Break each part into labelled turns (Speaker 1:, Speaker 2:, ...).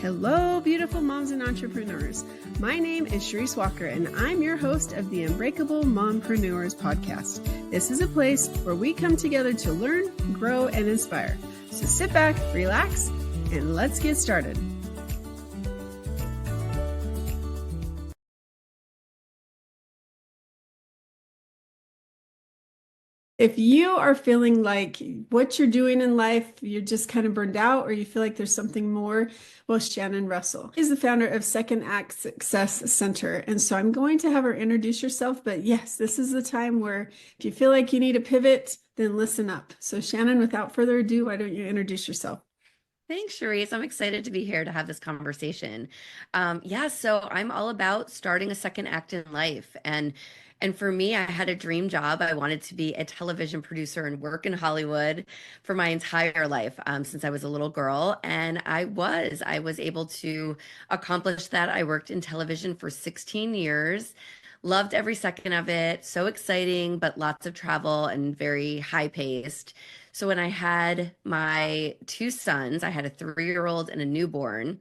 Speaker 1: Hello, beautiful moms and entrepreneurs. My name is Charisse Walker, and I'm your host of the Unbreakable Mompreneurs podcast. This is a place where we come together to learn, grow, and inspire. So sit back, relax, and let's get started. If you are feeling like what you're doing in life, you're just kind of burned out, or you feel like there's something more, well, Shannon Russell is the founder of Second Act Success Center. And so I'm going to have her introduce herself. But yes, this is the time where if you feel like you need a pivot, then listen up. So Shannon, without further ado, why don't you introduce yourself?
Speaker 2: Thanks, Charisse. I'm excited to be here to have this conversation. So I'm all about starting a second act in life. And for me, I had a dream job. I wanted to be a television producer and work in Hollywood for my entire life, since I was a little girl. And I was able to accomplish that. I worked in television for 16 years. Loved every second of it. So exciting, but lots of travel and very high paced. So when I had my two sons, I had a 3-year-old and a newborn.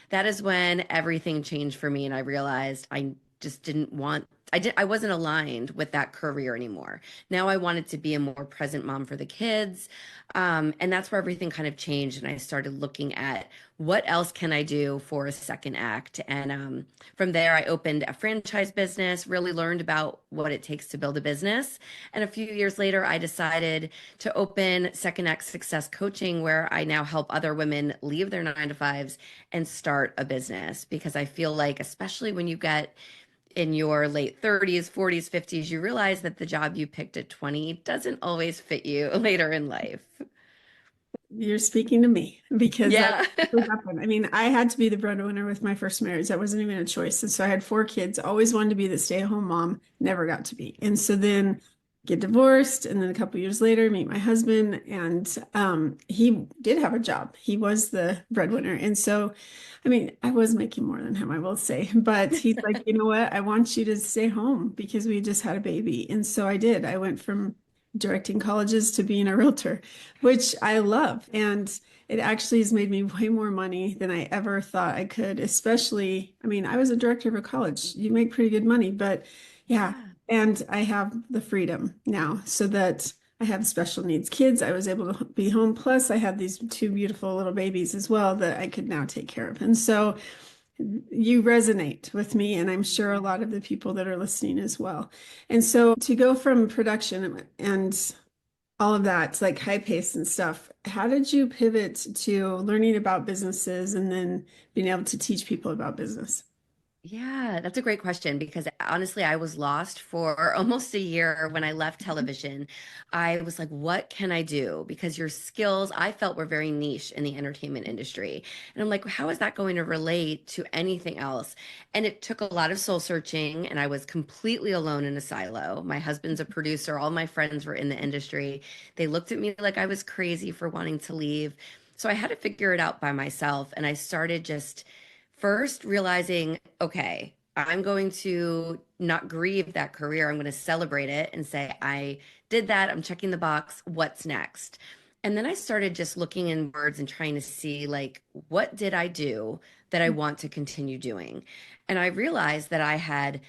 Speaker 2: That is when everything changed for me, and I realized I just didn't want. I wasn't aligned with that career anymore. Now I wanted to be a more present mom for the kids. And that's where everything kind of changed. And I started looking at what else can I do for a second act. And from there, I opened a franchise business, really learned about what it takes to build a business. And a few years later, I decided to open Second Act Success Coaching, where I now help other women leave their 9 to 5s and start a business. Because I feel like, especially when you get in your late 30s, 40s, 50s, you realize that the job you picked at 20 doesn't always fit you later in life.
Speaker 1: You're speaking to me because that's
Speaker 2: Yeah.
Speaker 1: what happened. I mean, I had to be the breadwinner with my first marriage. That wasn't even a choice. And so I had 4 kids, always wanted to be the stay-at-home mom, never got to be. And so then get divorced, and then a couple years later, meet my husband, and he did have a job. He was the breadwinner. And so, I mean, I was making more than him, I will say. But he's like, you know what? I want you to stay home because we just had a baby. And so I did. I went from directing colleges to being a realtor, which I love. And it actually has made me way more money than I ever thought I could, especially, I mean, I was a director of a college. You make pretty good money, but yeah.
Speaker 2: Yeah.
Speaker 1: And I have the freedom now so that I have special needs kids. I was able to be home. Plus, I had these 2 beautiful little babies as well that I could now take care of. And so you resonate with me, and I'm sure a lot of the people that are listening as well. And so to go from production and all of that, like high pace and stuff, how did you pivot to learning about businesses and then being able to teach people about business?
Speaker 2: Yeah, that's a great question because honestly, I was lost for almost a year when I left
Speaker 1: Mhm.
Speaker 2: television. I was like, what can I do? Because your skills I felt were very niche in the entertainment industry. And I'm like, how is that going to relate to anything else? And it took a lot of soul searching, and I was completely alone in a silo. My husband's a producer, all my friends were in the industry. They looked at me like I was crazy for wanting to leave. So I had to figure it out by myself. And I started just first realizing, okay, I'm going to not grieve that career. I'm going to celebrate it and say, I did that. I'm checking the box. What's next? And then I started just looking in words and trying to see, like, what did I do that I want to continue doing? And I realized that I had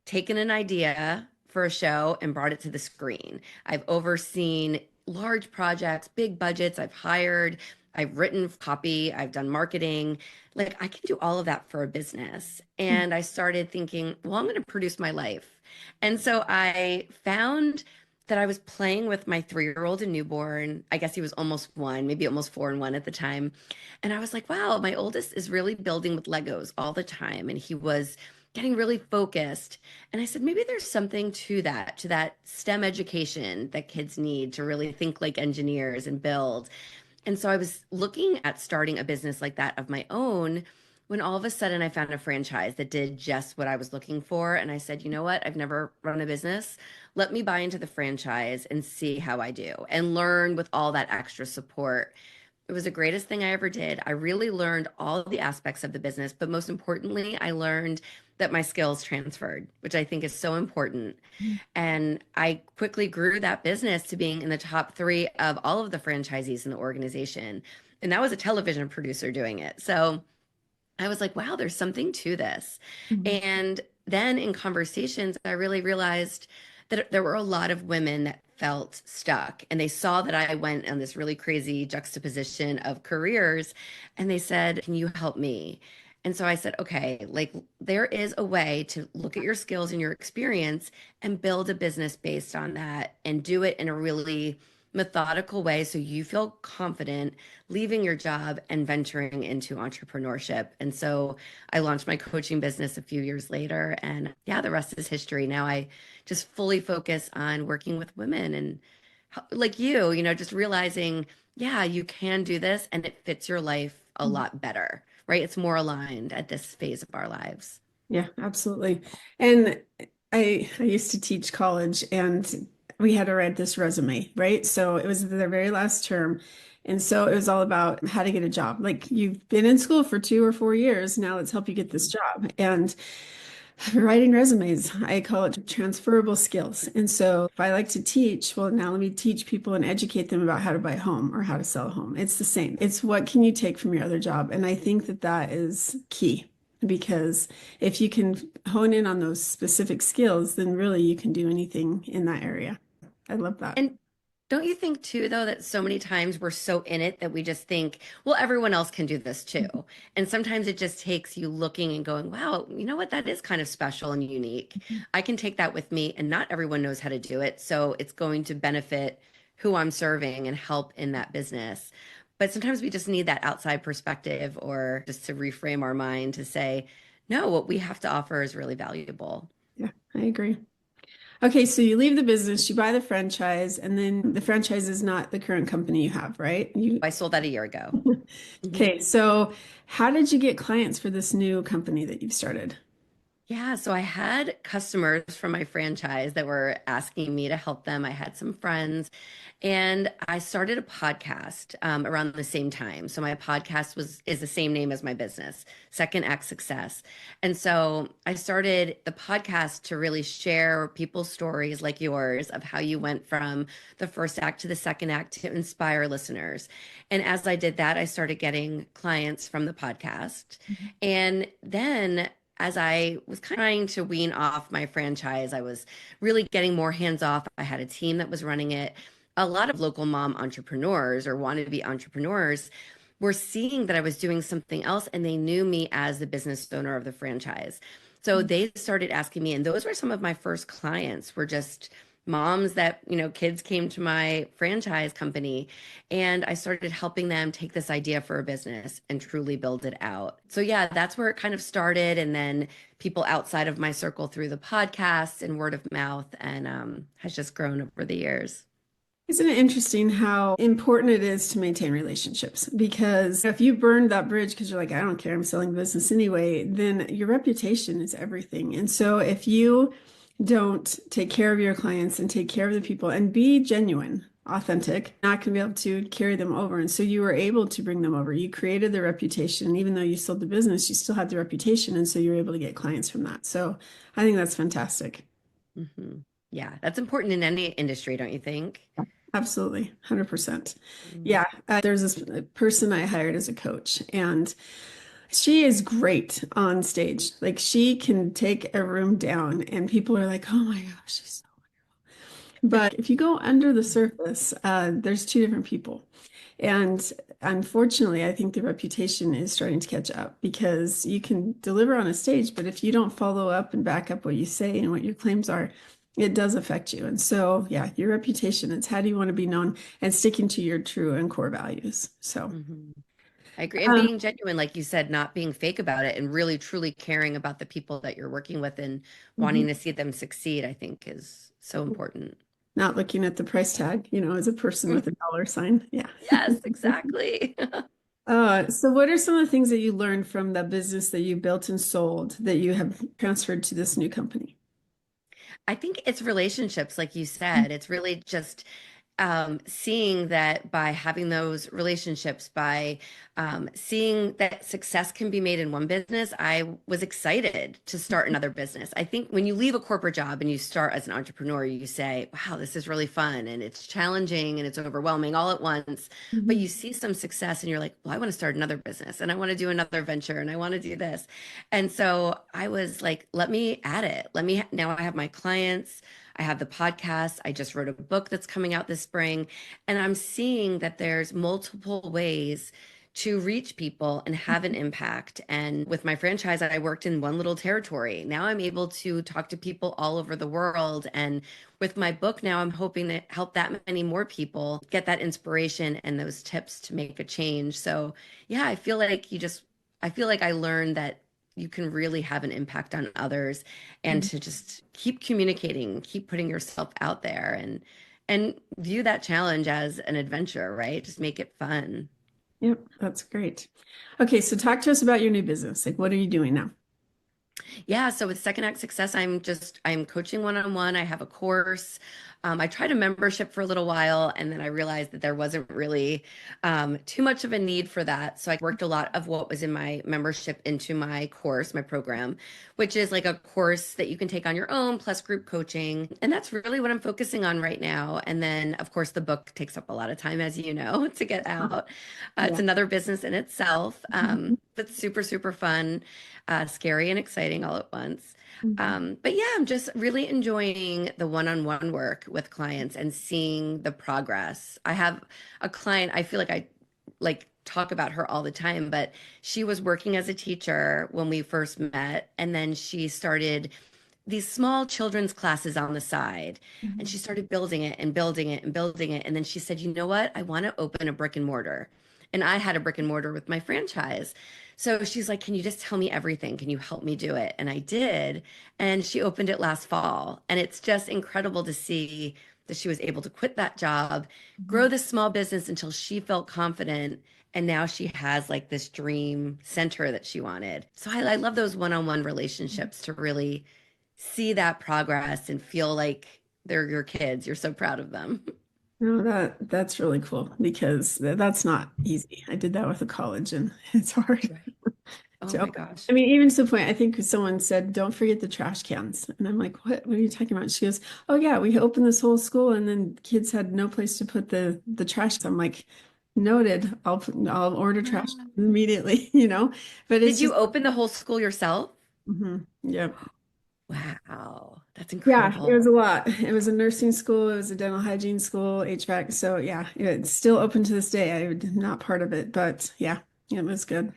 Speaker 2: taken an idea for a show and brought it to the screen. I've overseen large projects, big budgets. I've written copy, I've done marketing. Like I can do all of that for a business. And I started thinking, well, I'm going to produce my life. And so I found that I was playing with my 3-year-old and newborn. I guess he was almost 1, maybe almost 4 and 1 at the time. And I was like, wow, my oldest is really building with Legos all the time. And he was getting really focused. And I said, maybe there's something to that STEM education that kids need to really think like engineers and build. And so I was looking at starting a business like that of my own when all of a sudden I found a franchise that did just what I was looking for. And I said, you know what? I've never run a business. Let me buy into the franchise and see how I do and learn with all that extra support. It was the greatest thing I ever did. I really learned all the aspects of the business, but most importantly, I learned that my skills transferred, which I think is so important. And I quickly grew that business to being in the top 3 of all of the franchisees in the organization. And that was a television producer doing it. So I was like, wow, there's something to this.
Speaker 1: Mhm.
Speaker 2: And then in conversations, I really realized that there were a lot of women that felt stuck and they saw that I went on this really crazy juxtaposition of careers and they said, can you help me? And so I said, okay, like there is a way to look at your skills and your experience and build a business based on that and do it in a really methodical way so you feel confident leaving your job and venturing into entrepreneurship. And so I launched my coaching business a few years later. And yeah, the rest is history. Now I just fully focus on working with women and like you know, just realizing, yeah, you can do this and it fits your life a lot better, right? It's more aligned at this phase of our lives.
Speaker 1: Yeah, absolutely. And I used to teach college and we had to write this resume, right? So it was the very last term. And so it was all about how to get a job. Like you've been in school for 2 or 4 years. Now let's help you get this job. And writing resumes, I call it transferable skills. And so if I like to teach, well, now let me teach people and educate them about how to buy a home or how to sell a home. It's the same. It's what can you take from your other job? And I think that that is key because if you can hone in on those specific skills, then really you can do anything in that area. I love that.
Speaker 2: And don't you think too, though, that so many times we're so in it that we just think, well, everyone else can do this too. And sometimes it just takes you looking and going, wow, you know what? That is kind of special and unique. I can take that with me, and not everyone knows how to do it. So it's going to benefit who I'm serving and help in that business. But sometimes we just need that outside perspective or just to reframe our mind to say, no, what we have to offer is really valuable.
Speaker 1: Yeah, I agree. Okay, so you leave the business, you buy the franchise, and then the franchise is not the current company you have, right? You
Speaker 2: I sold that a year ago. Mhm.
Speaker 1: Okay, so how did you get clients for this new company that you've started?
Speaker 2: Yeah, so I had customers from my franchise that were asking me to help them. I had some friends, and I started a podcast around the same time. So my podcast was is the same name as my business, Second Act Success. And so I started the podcast to really share people's stories like yours of how you went from the first act to the second act to inspire listeners. And as I did that, I started getting clients from the podcast. And then as I was kind of trying to wean off my franchise, I was really getting more hands off. I had a team that was running it. A lot of local mom entrepreneurs or wanted to be entrepreneurs were seeing that I was doing something else and they knew me as the business owner of the franchise. So they started asking me, and those were some of my first clients, were just moms that, you know, kids came to my franchise company and I started helping them take this idea for a business and truly build it out. So yeah, that's where it kind of started. And then people outside of my circle through the podcast and word of mouth and has just grown over the years.
Speaker 1: Isn't it interesting how important it is to maintain relationships? Because if you burned that bridge because you're like, I don't care, I'm selling business anyway, then your reputation is everything. And so if you don't take care of your clients and take care of the people and be genuine, authentic, not going to be able to carry them over. And so you were able to bring them over. You created the reputation. Even though you sold the business, you still had the reputation. And so you were able to get clients from that. So I think that's fantastic.
Speaker 2: Hmm. Yeah, that's important in any industry, don't you think?
Speaker 1: Absolutely, 100%.
Speaker 2: Mm.
Speaker 1: Yeah, there's this person I hired as a coach, and she is great on stage. Like she can take a room down, and people are like, "Oh my gosh, she's so." But if you go under the surface, there's two different people, and unfortunately, I think the reputation is starting to catch up because you can deliver on a stage, but if you don't follow up and back up what you say and what your claims are, it does affect you. And so, yeah, your reputation, it's how do you want to be known and sticking to your true and core values. So,
Speaker 2: Mhm. I agree. And
Speaker 1: um,
Speaker 2: being genuine, like you said, not being fake about it and really truly caring about the people that you're working with and wanting
Speaker 1: mhm.
Speaker 2: to see them succeed, I think is so important.
Speaker 1: Not looking at the price tag, as a person with a dollar sign. Yeah.
Speaker 2: Yes, exactly.
Speaker 1: So what are some of the things that you learned from the business that you built and sold that you have transferred to this new company?
Speaker 2: I think it's relationships, like you said. It's really just seeing that by having those relationships, by seeing that success can be made in one business, I was excited to start another business. I think when you leave a corporate job and you start as an entrepreneur, you say, wow, this is really fun and it's challenging and it's overwhelming all at once. But
Speaker 1: Mhm.
Speaker 2: you see some success and you're like, well, I want to start another business and I want to do another venture and I want to do this. And so I was like, let me add it. Now I have my clients. I have the podcast. I just wrote a book that's coming out this spring. And I'm seeing that there's multiple ways to reach people and have an impact. And with my franchise, I worked in one little territory. Now I'm able to talk to people all over the world. And with my book now, I'm hoping to help that many more people get that inspiration and those tips to make a change. So, yeah, I feel like I learned that you can really have an impact on others and to just keep communicating, keep putting yourself out there and view that challenge as an adventure, right? Just make it fun.
Speaker 1: Yep, that's great. Okay, so talk to us about your new business. Like, what are you doing now?
Speaker 2: Yeah, so with Second Act Success, I'm coaching one-on-one. I have a course. I tried a membership for a little while, and then I realized that there wasn't really too much of a need for that. So I worked a lot of what was in my membership into my course, my program, which is like a course that you can take on your own plus group coaching. And that's really what I'm focusing on right now. And then, of course, the book takes up a lot of time, as you know, to get out. It's
Speaker 1: Yeah.
Speaker 2: another business in itself,
Speaker 1: Mhm.
Speaker 2: but super, super fun, scary and exciting all at once.
Speaker 1: Mhm.
Speaker 2: But yeah, I'm just really enjoying the one-on-one work with clients and seeing the progress. I have a client, I feel like I like talk about her all the time, but she was working as a teacher when we first met, and then she started these small children's classes on the side, and
Speaker 1: Mhm.
Speaker 2: she started building it and building it and building it. And then she said, you know what? I want to open a brick and mortar. And I had a brick and mortar with my franchise. So she's like, can you just tell me everything? Can you help me do it? And I did. And she opened it last fall. And it's just incredible to see that she was able to quit that job, grow
Speaker 1: Mhm.
Speaker 2: this small business until she felt confident. And now she has like this dream center that she wanted. So I love those one-on-one relationships to really see that progress and feel like they're your kids. You're so proud of them.
Speaker 1: No, that's really cool because that's not easy. I did that with a college and it's hard
Speaker 2: Right. Oh
Speaker 1: to
Speaker 2: my
Speaker 1: open.
Speaker 2: gosh.
Speaker 1: I mean, even to the point, I think someone said, don't forget the trash cans. And I'm like, what are you talking about? She goes, oh yeah, we opened this whole school and then kids had no place to put the trash. I'm like, noted. I'll order trash
Speaker 2: Wow.
Speaker 1: immediately, you know, but
Speaker 2: Did
Speaker 1: it's
Speaker 2: you
Speaker 1: just,
Speaker 2: open the whole school yourself?
Speaker 1: yeah.
Speaker 2: Wow, that's
Speaker 1: Yeah, it was
Speaker 2: incredible.
Speaker 1: a lot. It was a nursing school, it was a dental hygiene school, HVAC. So yeah, it's still open to this day. I'm not part of it, but yeah, it was good.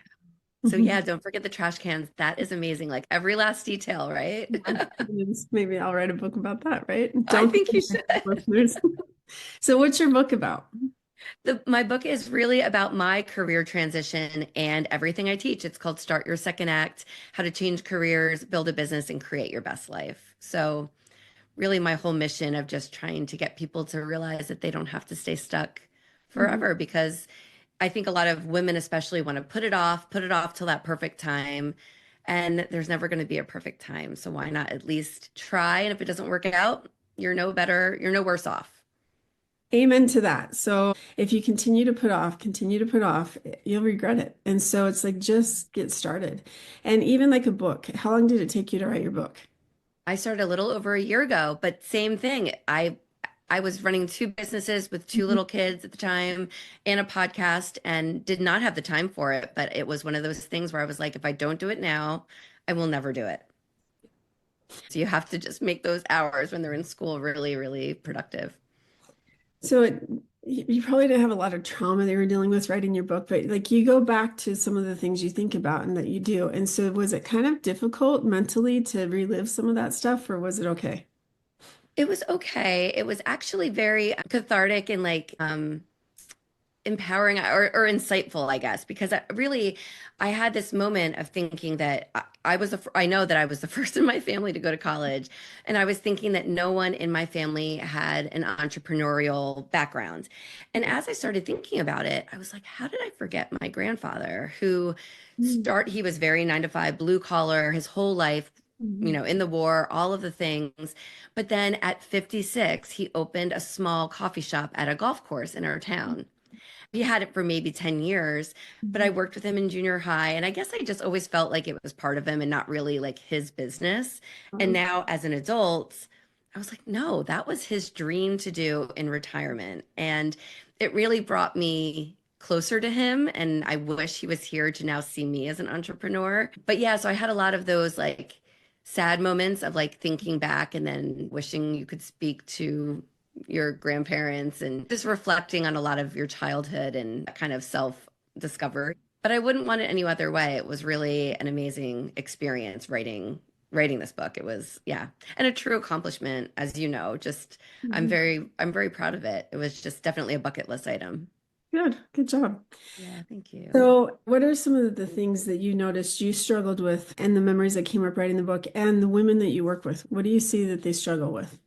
Speaker 2: So
Speaker 1: Mhm.
Speaker 2: yeah, don't forget the trash cans. That is amazing. Like every last detail, right?
Speaker 1: Yeah, maybe I'll write a book about that, right?
Speaker 2: I
Speaker 1: Don't
Speaker 2: think you
Speaker 1: forget,
Speaker 2: should.
Speaker 1: listeners. So what's your book about?
Speaker 2: My book is really about my career transition and everything I teach. It's called Start Your Second Act: How to Change Careers, Build a Business, and Create Your Best Life. So really my whole mission of just trying to get people to realize that they don't have to stay stuck
Speaker 1: Mhm.
Speaker 2: forever, because I think a lot of women especially want to put it off till that perfect time. And there's never going to be a perfect time. So why not at least try? And if it doesn't work out, you're no better, you're no worse off.
Speaker 1: Amen to that. So if you continue to put off, you'll regret it. And so it's like just get started. And even like a book, how long did it take you to write your book?
Speaker 2: I started a little over a year ago, but same thing. I was running two businesses with two
Speaker 1: Mhm.
Speaker 2: little kids at the time and a podcast and did not have the time for it. But it was one of those things where I was like, if I don't do it now, I will never do it. So you have to just make those hours when they're in school really, really productive.
Speaker 1: So you probably didn't have a lot of trauma that you were dealing with writing your book, but like you go back to some of the things you think about and that you do. And so was it kind of difficult mentally to relive some of that stuff, or was it okay?
Speaker 2: It was okay. It was actually very cathartic and like empowering or insightful, I guess, because I had this moment of thinking that I was I know that I was the first in my family to go to college, and I was thinking that no one in my family had an entrepreneurial background. And as I started thinking about it, I was like, how did I forget my grandfather, who
Speaker 1: Mm.
Speaker 2: he was very 9 to 5 blue collar his whole life, you
Speaker 1: Mhm.
Speaker 2: know, in the war, all of the things. But then at 56, he opened a small coffee shop at a golf course in our town. He had it for maybe 10 years, but I
Speaker 1: Mhm.
Speaker 2: worked with him in junior high. And I guess I just always felt like it was part of him and not really like his business. And now as an adult, I was like, no, that was his dream to do in retirement. And it really brought me closer to him. And I wish he was here to now see me as an entrepreneur. But yeah, so I had a lot of those like sad moments of like thinking back and then wishing you could speak to your grandparents and just reflecting on a lot of your childhood and kind of self discovery. But I wouldn't want it any other way. It was really an amazing experience writing this book. It was, yeah, and a true accomplishment, as you know. Just
Speaker 1: Mhm.
Speaker 2: I'm very proud of it. It was just definitely a bucket list item.
Speaker 1: Good job.
Speaker 2: Yeah, thank you.
Speaker 1: So, what are some of the things that you noticed you struggled with and the memories that came up writing the book and the women that you work with? What do you see that they struggle with?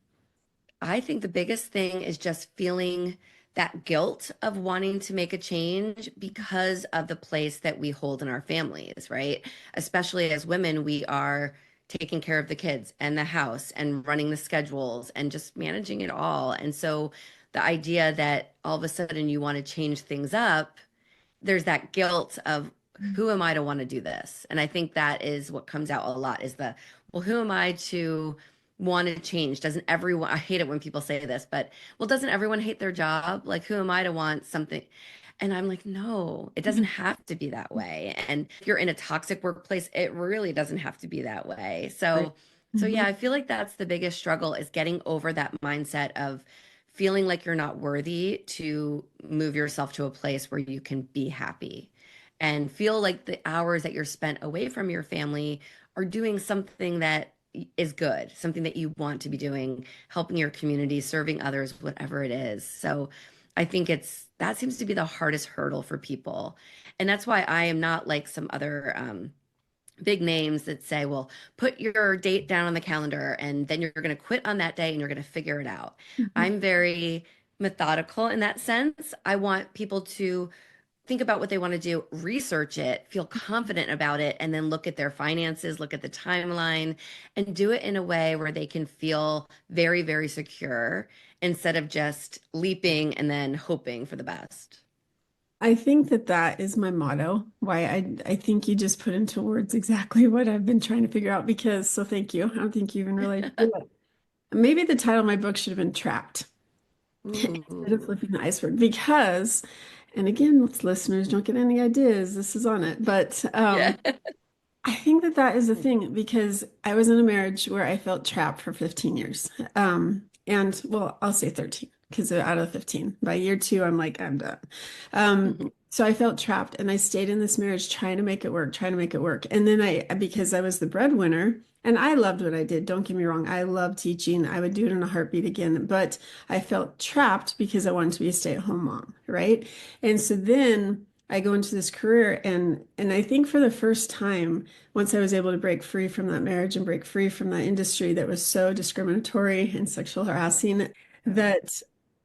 Speaker 2: I think the biggest thing is just feeling that guilt of wanting to make a change because of the place that we hold in our families, right? Especially as women, we are taking care of the kids and the house and running the schedules and just managing it all. And so the idea that all of a sudden you want to change things up, there's that guilt of who am I to want to do this? And I think that is what comes out a lot is the, well, who am I to want to change? Doesn't everyone, I hate it when people say this, but well, doesn't everyone hate their job? Like, who am I to want something? And I'm like, no, it doesn't have to be that way. And if you're in a toxic workplace, it really doesn't have to be that way.
Speaker 1: Right.
Speaker 2: So yeah,
Speaker 1: Mhm.
Speaker 2: I feel like that's the biggest struggle is getting over that mindset of feeling like you're not worthy to move yourself to a place where you can be happy and feel like the hours that you're spent away from your family are doing something that is good, something that you want to be doing, helping your community, serving others, whatever it is. So I think that seems to be the hardest hurdle for people. And that's why I am not like some other big names that say, well, put your date down on the calendar and then you're going to quit on that day and you're going to figure it out.
Speaker 1: Mhm.
Speaker 2: I'm very methodical in that sense. I want people to think about what they want to do, research it, feel confident about it, and then look at their finances, look at the timeline, and do it in a way where they can feel very, very secure instead of just leaping and then hoping for the best.
Speaker 1: I think that that is my motto. Why I think you just put into words exactly what I've been trying to figure out because so thank you. I don't think you even really do it. Maybe the title of my book should have been Trapped instead of
Speaker 2: Ooh,
Speaker 1: Flipping the Iceberg because, and again, listeners don't get any ideas. This is on it, but
Speaker 2: yeah.
Speaker 1: I think that that is the thing because I was in a marriage where I felt trapped for 15 years. And well, I'll say 13 because out of 15, by year two, I'm like, I'm done. So I felt trapped and I stayed in this marriage trying to make it work, trying to make it work. And then because I was the breadwinner and I loved what I did, don't get me wrong, I love teaching. I would do it in a heartbeat again, but I felt trapped because I wanted to be a stay-at-home mom, right? And so then I go into this career and I think for the first time, once I was able to break free from that marriage and break free from that industry that was so discriminatory and sexual harassing, that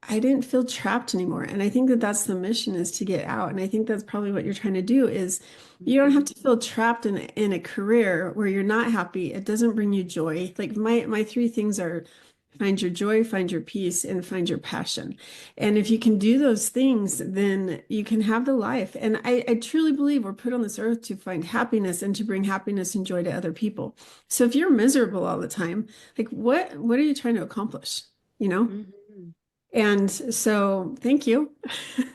Speaker 1: I didn't feel trapped anymore. And I think that that's the mission is to get out. And I think that's probably what you're trying to do is you don't have to feel trapped in a career where you're not happy. It doesn't bring you joy. Like my three things are find your joy, find your peace, and find your passion. And if you can do those things, then you can have the life. And I truly believe we're put on this earth to find happiness and to bring happiness and joy to other people. So if you're miserable all the time, like what are you trying to accomplish? You know?
Speaker 2: Mhm.
Speaker 1: And so thank you.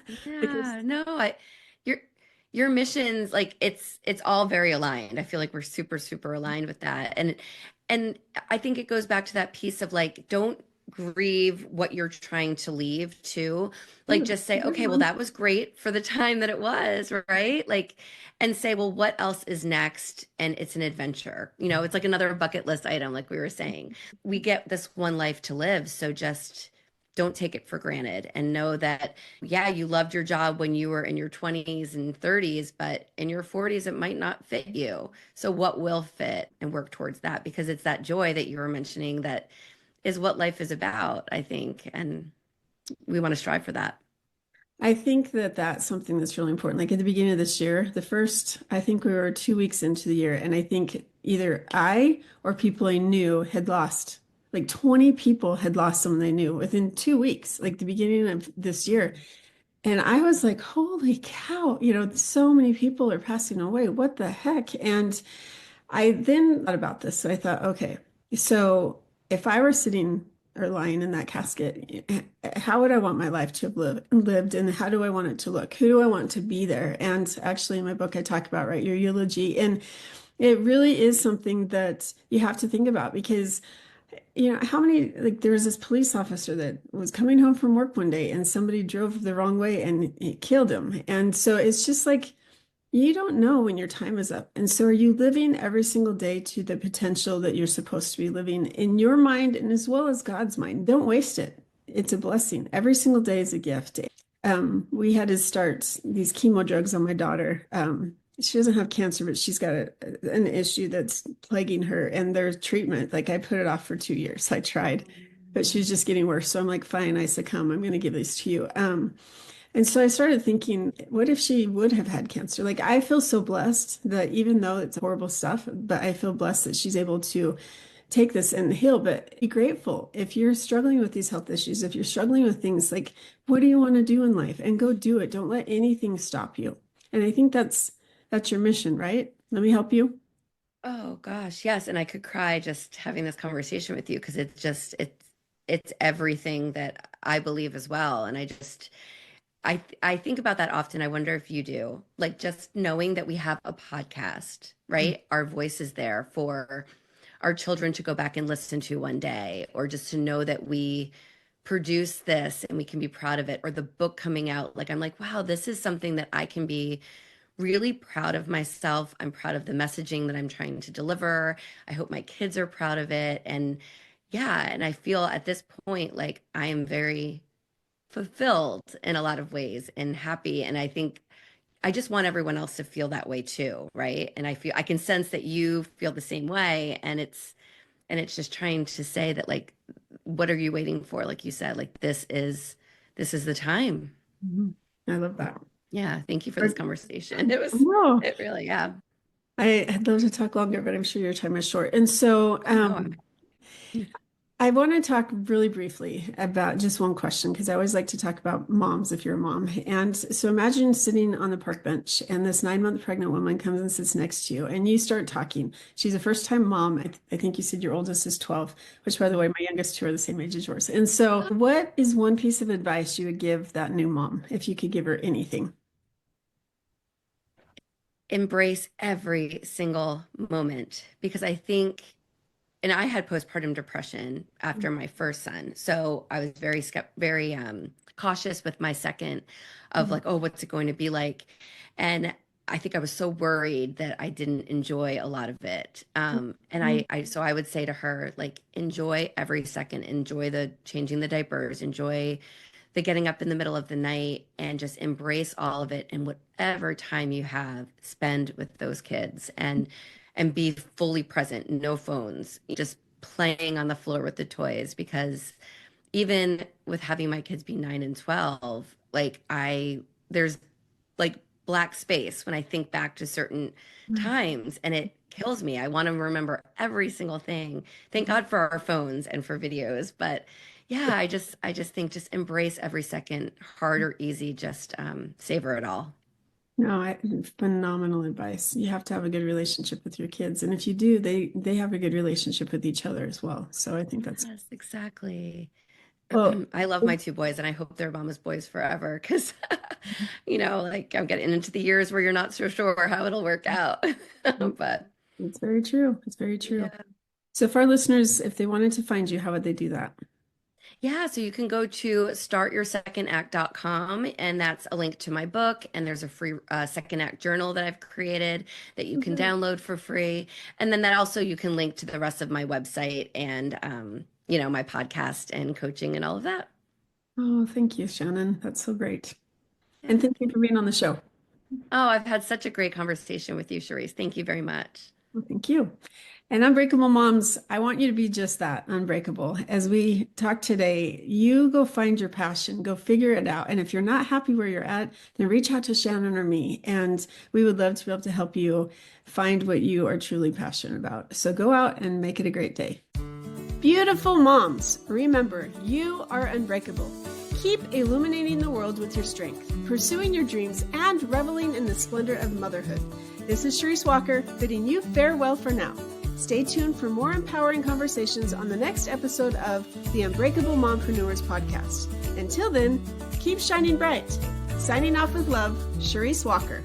Speaker 1: Because
Speaker 2: Yeah, no, your your missions like it's all very aligned. I feel like we're super super aligned with that. And I think it goes back to that piece of like don't grieve what you're trying to leave too. Like
Speaker 1: ooh,
Speaker 2: just say,
Speaker 1: good
Speaker 2: okay, well
Speaker 1: one.
Speaker 2: that was great for the time that it was, right? Like and say, well, what else is next? And it's an adventure. You know, it's like another bucket list item like we were saying. We get this one life to live, so just don't take it for granted and know that yeah, you loved your job when you were in your 20s and 30s, but in your 40s, it might not fit you. So, what will fit and work towards that? Because it's that joy that you were mentioning that is what life is about, I think. And we want to strive for that.
Speaker 1: I think that that's something that's really important. Like at the beginning of this year, I think we were 2 weeks into the year, and I think either I or people I knew had lost. Like 20 people had lost someone they knew within 2 weeks, like the beginning of this year. And I was like, holy cow, so many people are passing away. What the heck? And I then thought about this. So I thought, okay, so if I were sitting or lying in that casket, how would I want my life to have lived, and how do I want it to look? Who do I want to be there? And actually, in my book, I talk about, right, your eulogy. And it really is something that you have to think about because how many, like, there was this police officer that was coming home from work one day and somebody drove the wrong way and it killed him. And so it's just like, you don't know when your time is up. And so are you living every single day to the potential that you're supposed to be living in your mind and as well as God's mind? Don't waste it. It's a blessing. Every single day is a gift. We had to start these chemo drugs on my daughter. She doesn't have cancer, but she's got an issue that's plaguing her, and their treatment, like, I put it off for 2 years. I tried, but she's just getting worse. So I'm like, fine, I succumb. I'm going to give these to you. And so I started thinking, what if she would have had cancer? Like, I feel so blessed that even though it's horrible stuff, but I feel blessed that she's able to take this and heal. But be grateful if you're struggling with these health issues, if you're struggling with things like, what do you want to do in life? And go do it. Don't let anything stop you. And I think that's your mission, right? Let me help you.
Speaker 2: Oh gosh, yes. And I could cry just having this conversation with you because it's everything that I believe as well. And I think about that often. I wonder if you do. Like just knowing that we have a podcast, right? Our voice is there for our children to go back and listen to one day, or just to know that we produce this and we can be proud of it, or the book coming out. Like I'm like, wow, this is something that I can be really proud of myself. I'm proud of the messaging that I'm trying to deliver. I hope my kids are proud of it. And yeah, and I feel at this point like I am very fulfilled in a lot of ways and happy. And I think I just want everyone else to feel that way too, right? And I can sense that you feel the same way. And it's just trying to say that, like, what are you waiting for? Like you said, like this is the time.
Speaker 1: Mhm. I love that.
Speaker 2: Yeah, thank you for this conversation.
Speaker 1: No,
Speaker 2: It really, yeah.
Speaker 1: I'd love to talk longer, but I'm sure your time is short. And so,
Speaker 2: No,
Speaker 1: I want to talk really briefly about just one question because I always like to talk about moms if you're a mom. And so imagine sitting on the park bench and this 9-month pregnant woman comes and sits next to you and you start talking. She's a first-time mom. I think you said your oldest is 12, which, by the way, my youngest two are the same age as yours. And so what is one piece of advice you would give that new mom if you could give her anything?
Speaker 2: embrace every single moment because I think, and I had postpartum depression after my first son. So I was very cautious with my second of
Speaker 1: Mhm.
Speaker 2: like, oh, what's it going to be like? And I think I was so worried that I didn't enjoy a lot of it. And so I would say to her, like, enjoy every second, enjoy the changing the diapers, enjoy the getting up in the middle of the night, and just embrace all of it. And whatever time you have, spend with those kids and be fully present, no phones, just playing on the floor with the toys. Because even with having my kids be 9 and 12, like there's like black space when I think back to certain times and it kills me. I want to remember every single thing. Thank God for our phones and for videos. But yeah, I just think just embrace every second, hard or easy, just savor it all.
Speaker 1: No, phenomenal advice. You have to have a good relationship with your kids, and if you do, they have a good relationship with each other as well. So I think that's
Speaker 2: Yes, exactly.
Speaker 1: well.
Speaker 2: I love my two boys and I hope they're mama's boys forever because, like I'm getting into the years where you're not so sure how it'll work out. But
Speaker 1: It's very true. It's very true.
Speaker 2: yeah.
Speaker 1: So for our listeners, if they wanted to find you, how would they do that?
Speaker 2: Yeah, so you can go to startyoursecond.com and that's a link to my book. And there's a free second act journal that I've created that you can
Speaker 1: Mhm.
Speaker 2: download for free. And then that also you can link to the rest of my website and, my podcast and coaching and all of that.
Speaker 1: Oh, thank you, Shannon. That's so great.
Speaker 2: Yeah.
Speaker 1: And thank you for being on the show.
Speaker 2: Oh, I've had such a great conversation with you, Charisse. Thank you very much.
Speaker 1: Well, thank you. And Unbreakable Moms, I want you to be just that, unbreakable. As we talk today, you go find your passion, go figure it out. And if you're not happy where you're at, then reach out to Shannon or me. And we would love to be able to help you find what you are truly passionate about. So go out and make it a great day. Beautiful moms, remember, you are unbreakable. Keep illuminating the world with your strength, pursuing your dreams, and reveling in the splendor of motherhood. This is Charisse Walker, bidding you farewell for now. Stay tuned for more empowering conversations on the next episode of the Unbreakable Mompreneurs podcast. Until then, keep shining bright. Signing off with love, Charisse Walker.